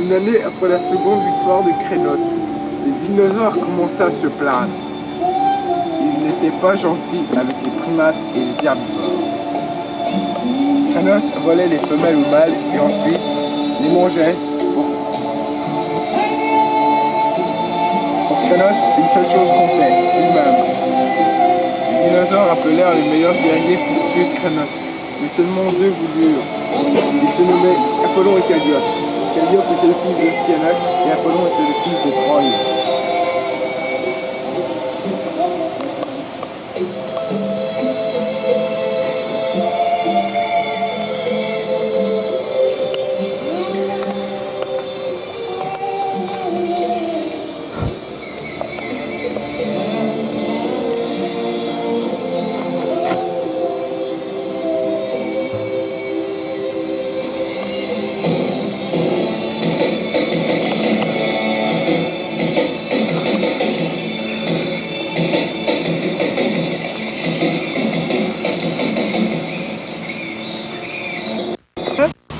Une année après la seconde victoire de Crénos, les dinosaures commençaient à se plaindre. Ils n'étaient pas gentils avec les primates et les herbivores. Crénos volait les femelles aux mâles et ensuite les mangeait. Pour Crénos, une seule chose comptait, lui-même. Les dinosaures appelèrent les meilleurs guerriers pour tuer Crénos, mais seulement deux voulurent. Ils se nommaient Apollon et Calliope. Calliope était le fils de Cyanax et Apollon était le fils de Troie.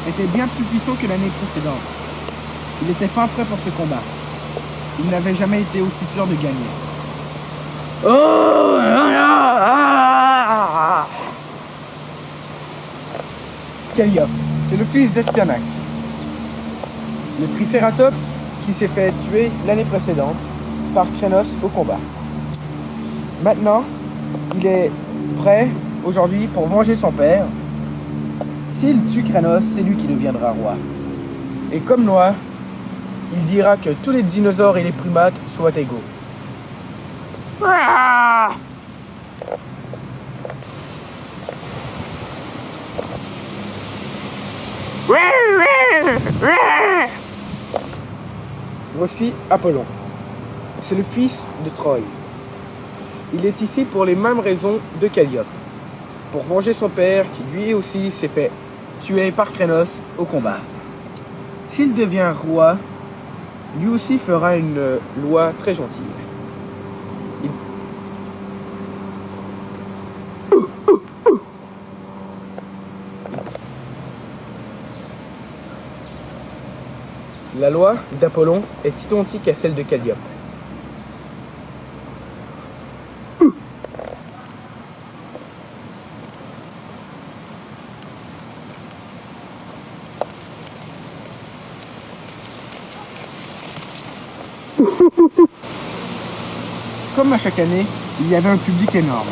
Était bien plus puissant que l'année précédente. Il était fin prêt pour ce combat. Il n'avait jamais été aussi sûr de gagner. Calliope, c'est le fils d'Astyanax. Le Tricératops qui s'est fait tuer l'année précédente par Crénos au combat. Maintenant, il est prêt aujourd'hui pour venger son père. S'il tue Crénos, c'est lui qui deviendra roi. Et comme loi, il dira que tous les dinosaures et les primates soient égaux. Voici Apollon. C'est le fils de Troie. Il est ici pour les mêmes raisons de Calliope. Pour venger son père, qui lui aussi s'est fait tuer par Crénos au combat. S'il devient roi, lui aussi fera une loi très gentille. La loi d'Apollon est identique à celle de Calliope. Comme à chaque année, il y avait un public énorme,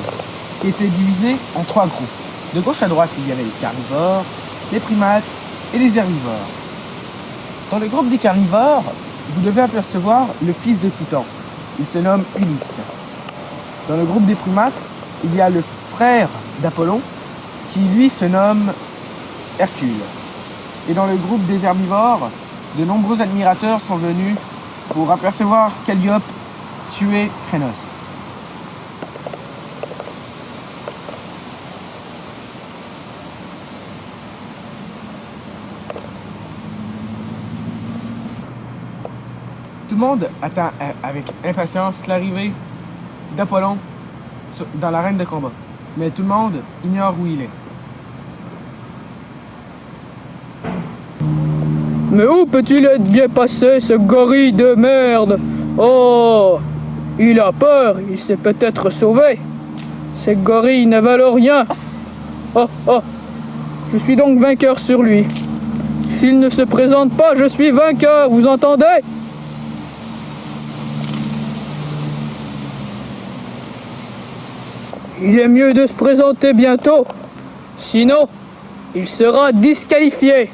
qui était divisé en trois groupes. De gauche à droite, il y avait les carnivores, les primates et les herbivores. Dans le groupe des carnivores, vous devez apercevoir le fils de Titan. Il se nomme Ulysse. Dans le groupe des primates, il y a le frère d'Apollon, qui lui se nomme Hercule. Et dans le groupe des herbivores, de nombreux admirateurs sont venus pour apercevoir Calliope tuer Crénos. Tout le monde attend avec impatience l'arrivée d'Apollon dans l'arène de combat. Mais tout le monde ignore où il est. Mais où peut-il être bien passé, ce gorille de merde? Oh, il a peur, il s'est peut-être sauvé. Ces gorilles ne valent rien. Oh, oh, je suis donc vainqueur sur lui. S'il ne se présente pas, je suis vainqueur, vous entendez? Il est mieux de se présenter bientôt, sinon il sera disqualifié.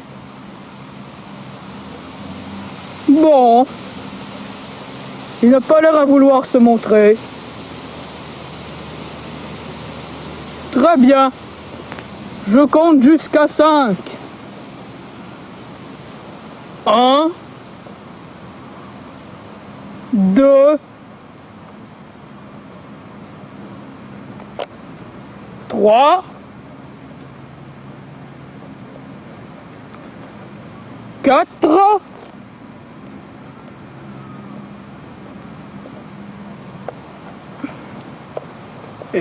Bon, il n'a pas l'air à vouloir se montrer. Très bien, je compte jusqu'à 5. 1, 2, 3, 4,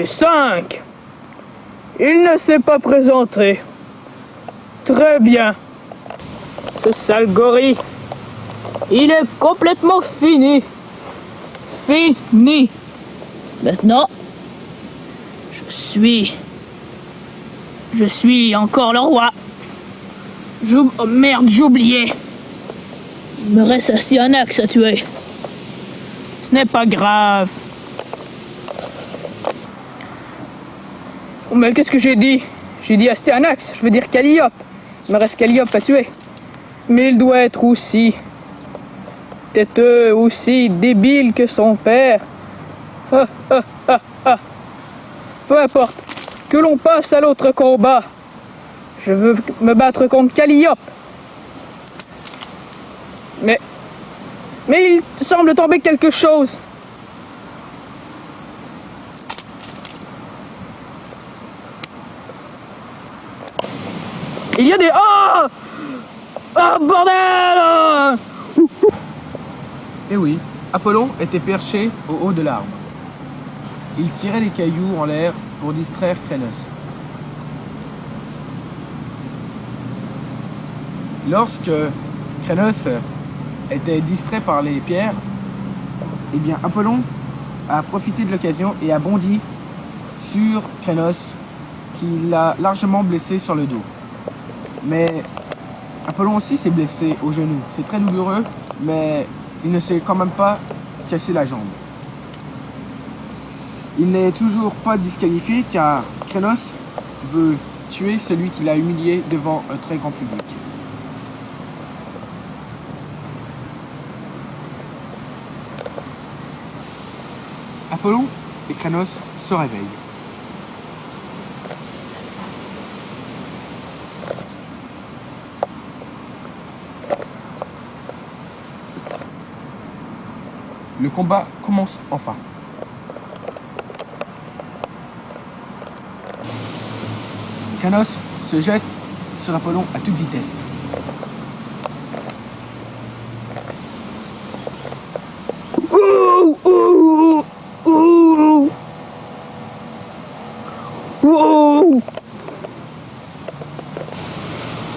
5. Il ne s'est pas présenté. Très bien. Ce sale gorille Il est complètement fini. Fini. Maintenant, je suis encore le roi. Oh merde, j'ai oublié. Il me reste Astyanax à tuer. Ce n'est pas grave. Oh, mais qu'est-ce que j'ai dit? J'ai dit Astyanax, je veux dire Calliope. Il me reste Calliope à tuer. Mais il doit être aussi têteux, aussi débile que son père. Ah, ah, ah, ah. Peu importe. Que l'on passe à l'autre combat. Je veux me battre contre Calliope. Mais il semble tomber quelque chose. Il y a des... Oh! Oh bordel! Et oui, Apollon était perché au haut de l'arbre. Il tirait des cailloux en l'air pour distraire Crénos. Lorsque Crénos était distrait par les pierres, eh bien Apollon a profité de l'occasion et a bondi sur Crénos, qui l'a largement blessé sur le dos. Mais Apollon aussi s'est blessé au genou. C'est très douloureux, mais il ne s'est quand même pas cassé la jambe. Il n'est toujours pas disqualifié car Crénos veut tuer celui qui l'a humilié devant un très grand public. Apollon et Crénos se réveillent. Le combat commence enfin. Crénos se jette sur Apollon à toute vitesse. Ouh, ouh, ouh, ouh.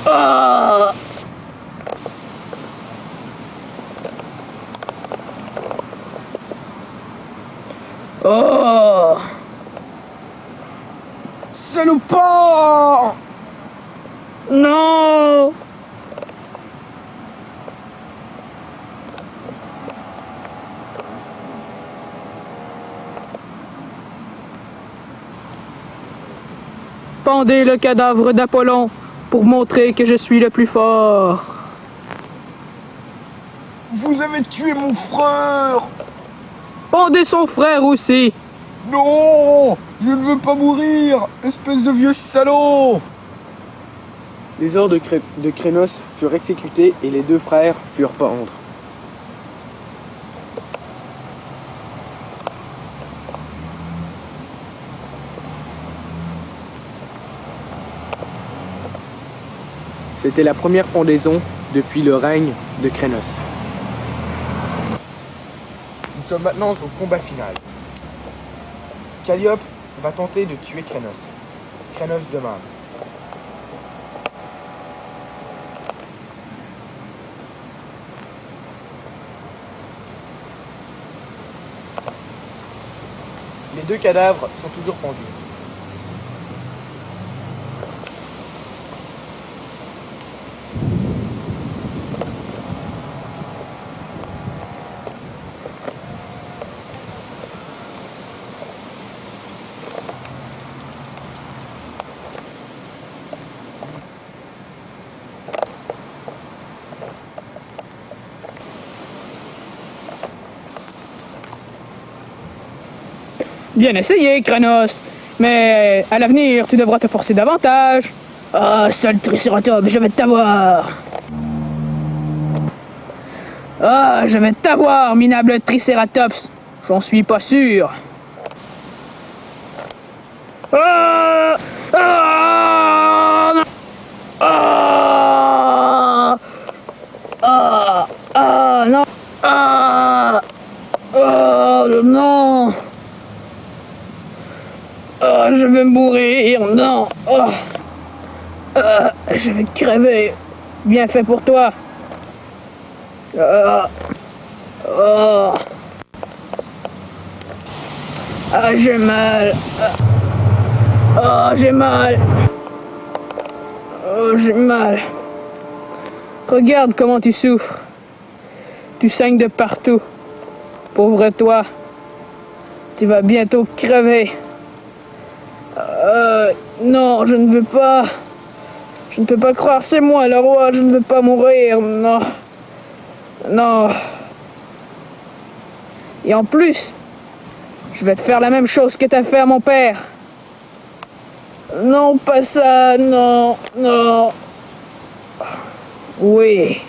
Ah. Oh. Salopard! Non. Pendez le cadavre d'Apollon pour montrer que je suis le plus fort. Vous avez tué mon frère! Pendez son frère aussi. Non! Je ne veux pas mourir! Espèce de vieux salaud! Les ordres de Crénos furent exécutés et les deux frères furent pendre. C'était la première pendaison depuis le règne de Crénos. Nous sommes maintenant au combat final. Calliope va tenter de tuer Crénos. Crénos de même. Les deux cadavres sont toujours pendus. Bien essayé, Crénos. Mais à l'avenir, tu devras te forcer davantage. Ah, sale Triceratops, je vais t'avoir. Ah, je vais t'avoir, minable Triceratops. J'en suis pas sûr. Ah, ah, non. Ah, ah, ah, non. Ah, ah, non. Oh, je vais mourir, non. Oh. Je vais crever. Bien fait pour toi. Ah, ah. Ah, j'ai mal. Ah, j'ai mal. Oh, j'ai mal. Regarde comment tu souffres. Tu saignes de partout. Pauvre toi. Tu vas bientôt crever. Non, je ne veux pas. Je ne peux pas croire, c'est moi le roi, je ne veux pas mourir. Non. Non. Et en plus, je vais te faire la même chose que t'as fait à mon père. Non, pas ça, non, non. Oui.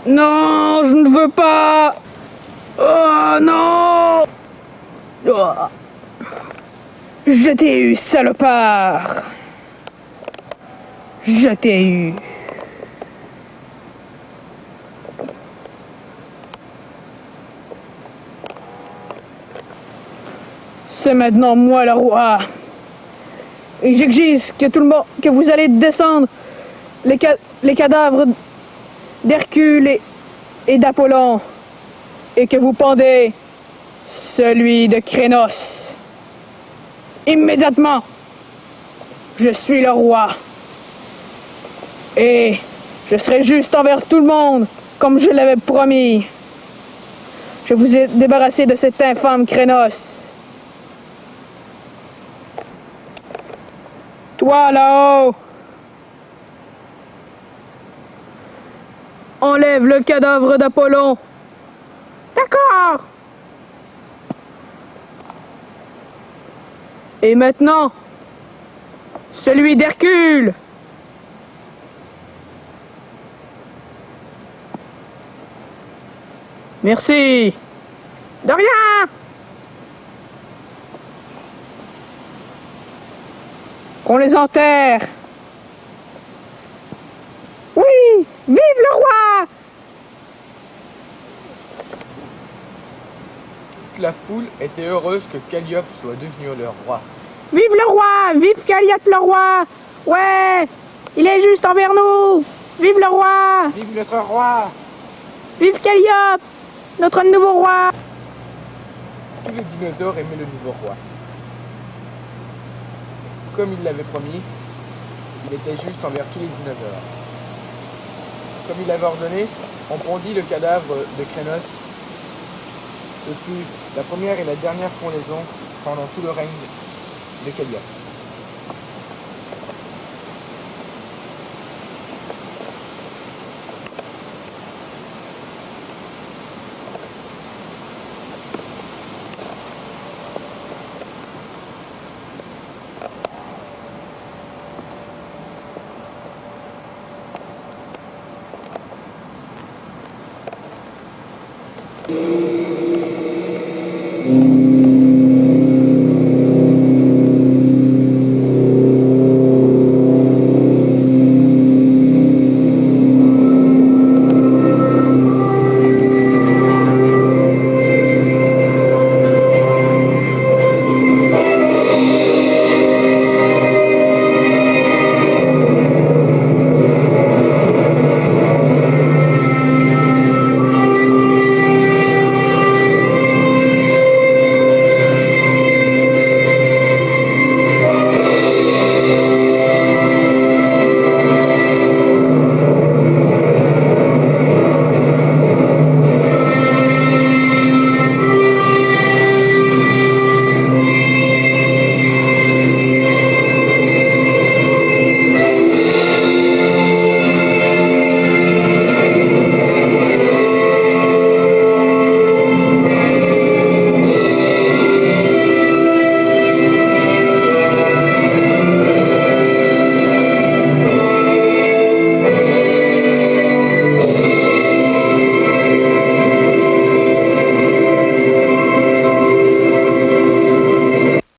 Non, je ne veux pas. Oh non. Oh. Je t'ai eu, salopard. Je t'ai eu. C'est maintenant moi le roi. Et j'exige que tout le monde, que vous allez descendre les cadavres d'Hercule et d'Apollon et que vous pendez celui de Crénos. Immédiatement. Je suis le roi. Et je serai juste envers tout le monde, comme je l'avais promis. Je vous ai débarrassé de cet infâme Crénos. Toi là-haut, enlève le cadavre d'Apollon. D'accord. Et maintenant, celui d'Hercule. Merci. De rien. Qu'on les enterre. Oui, vive le roi. Toute la foule était heureuse que Calliope soit devenu leur roi. Vive le roi, vive Calliope le roi. Ouais, il est juste envers nous. Vive le roi. Vive notre roi! Vive Calliope, notre nouveau roi. Tous les dinosaures aimaient le nouveau roi. Comme il l'avait promis, il était juste envers tous les dinosaures. Comme il l'avait ordonné, on pondit le cadavre de Crénos. Ce fut la première et la dernière pendaison pendant tout le règne de Calliope.